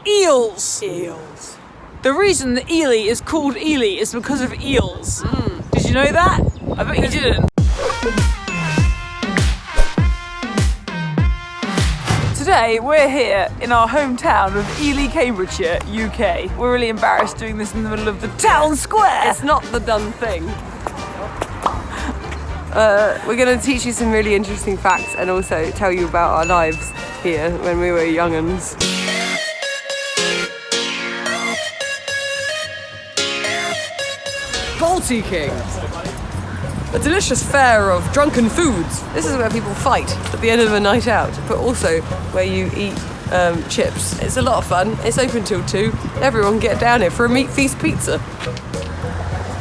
Eels! Eels. The reason that Ely is called Ely is because of eels. Did you know that? I bet you didn't. Today we're here in our hometown of Ely, Cambridgeshire, UK. We're really embarrassed doing this in the middle of the town square. It's not the done thing. We're going to teach you some really interesting facts and also tell you about our lives here when we were young'uns. Balti-king, a delicious fare of drunken foods. This is where people fight at the end of a night out, but also where you eat chips. It's a lot of fun. It's open till 2. Everyone get down here for a meat feast pizza.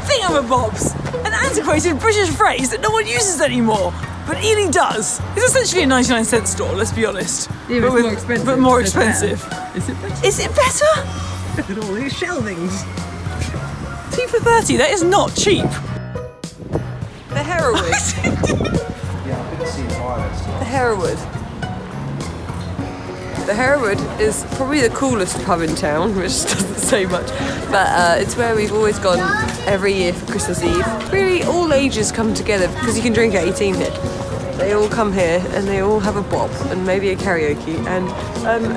Thingamabobs! An antiquated British phrase that no one uses anymore. But Ely does. It's essentially a 99-cent store, let's be honest. Yeah, but more expensive. But more expensive. Is it better? Is it better? Look at all these shelvings. 2 for 30, that is not cheap. The Hereward. The Hereward. The Hereward is probably the coolest pub in town, which doesn't say much, but it's where we've always gone every year for Christmas Eve. Really, all ages come together because you can drink at 18 here. They all come here and they all have a bop and maybe a karaoke and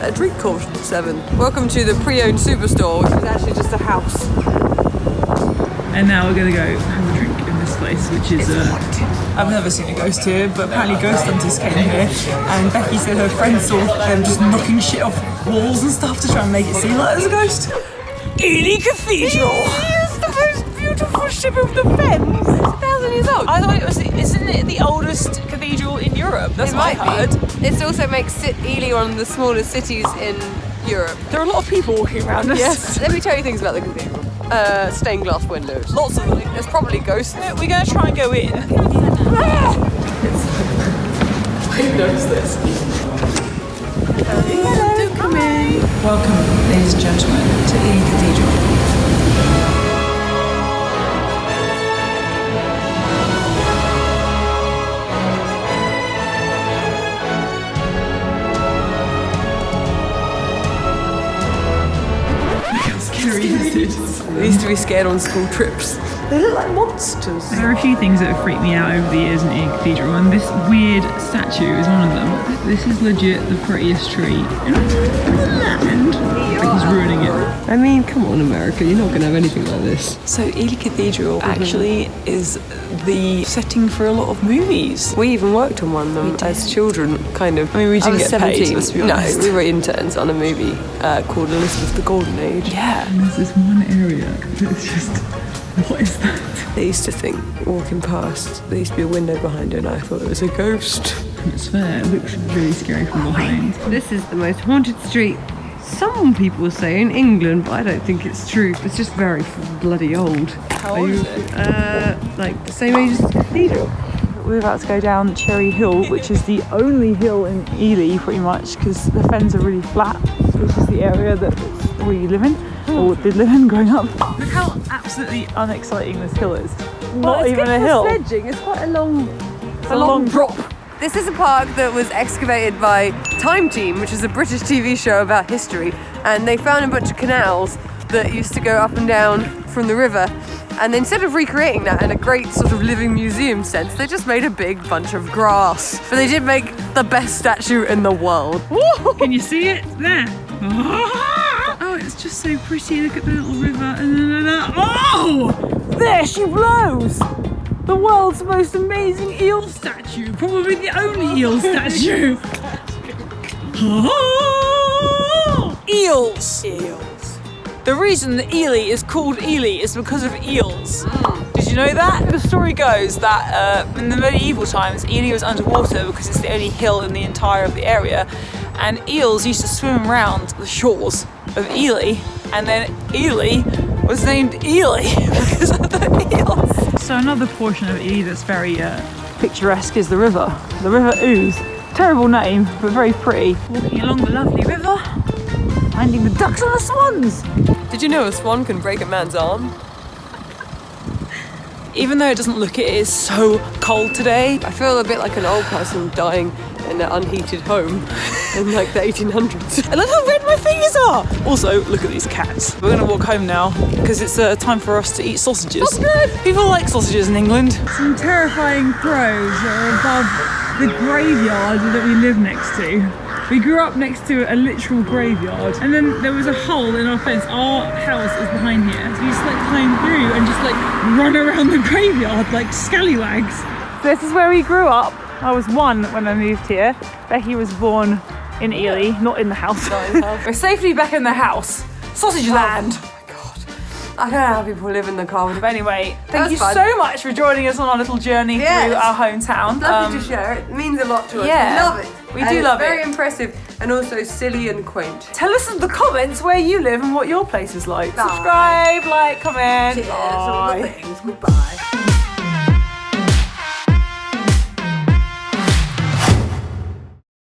a drink called 7. Welcome to the pre-owned superstore, which is actually just a house. And now we're gonna go have a drink in this place, which is I've never seen a ghost here, but apparently ghost hunters came here, and Becky said her friends saw them just knocking shit off walls and stuff to try and make it seem like there's a ghost. Ely Cathedral! It's the most beautiful ship of the Fens. It's 1,000 years old. I thought it was, isn't it the oldest cathedral in Europe? That's what I heard. It also makes Ely one of the smallest cities in Europe. There are a lot of people walking around us. Yes. Let me tell you things about the cathedral. Stained glass windows. Lots of them. There's probably ghosts. We're going to try and go in. Who knows this? Hello, do come in. Welcome, ladies and gentlemen, to Ely Cathedral. We used to be scared on school trips. They look like monsters. There are a few things that have freaked me out over the years in Ely Cathedral, and this weird statue is one of them. This is legit the prettiest tree in the land. Becky's ruining it. I mean, come on, America, you're not going to have anything like this. So Ely Cathedral actually is the setting for a lot of movies. We even worked on one of them as children, kind of. I mean, we didn't get 17. paid, let's be honest. No, we were interns on a movie called Elizabeth the Golden Age. Yeah. And there's this one area that's just, what is that? They used to think, walking past, there used to be a window behind it and I thought it was a ghost. It's fair, it looks really scary from behind. This is the most haunted street. Some people say in England, but I don't think it's true. It's just very bloody old. How old is it? Like the same age as the cathedral. We're about to go down Cherry Hill, which is the only hill in Ely, pretty much, because the fens are really flat, which is the area that we live in, or did live in growing up. Look how absolutely unexciting this hill is. Not even a hill. Sledging. It's quite a long drop. This is a park that was excavated by Time Team, which is a British TV show about history, and they found a bunch of canals that used to go up and down from the river, and instead of recreating that in a great sort of living museum sense, they just made a big bunch of grass. But they did make the best statue in the world. Can you see it? There. Oh, it's just so pretty. Look at the little river. Oh! There she blows! The world's most amazing eel statue, probably the only eel statue. Eels. The reason that Ely is called Ely is because of eels. Did you know that? The story goes that in the medieval times, Ely was underwater because it's the only hill in the entire of the area, and eels used to swim around the shores of Ely, and then Ely was named Ely because of the eels. So another portion of Ely that's very picturesque is the river. The River Ouse. Terrible name, but very pretty. Walking along the lovely river, finding the ducks and the swans. Did you know a swan can break a man's arm? Even though it doesn't look it, it is so cold today. I feel a bit like an old person dying in an unheated home in like the 1800s. And look how red my fingers are! Also, look at these cats. We're gonna walk home now because it's time for us to eat sausages. People like sausages in England. Some terrifying crows that are above the graveyard that we live next to. We grew up next to a literal graveyard, and then there was a hole in our fence. Our house is behind here, so we just like climb through and just like run around the graveyard like scallywags. This is where we grew up. I was 1 when I moved here. Becky was born in Ely, not in the house. We're safely back in the house. Sausage land. I don't know how people live in the car. But anyway, thank you fun. so much for joining us on our little journey through our hometown. Lovely to share. It means a lot to us. Yeah. We love it. We do love it. Very impressive and also silly and quaint. Tell us in the comments where you live and what your place is like. Bye. Subscribe, like, comment. Cheers, all the things. Goodbye.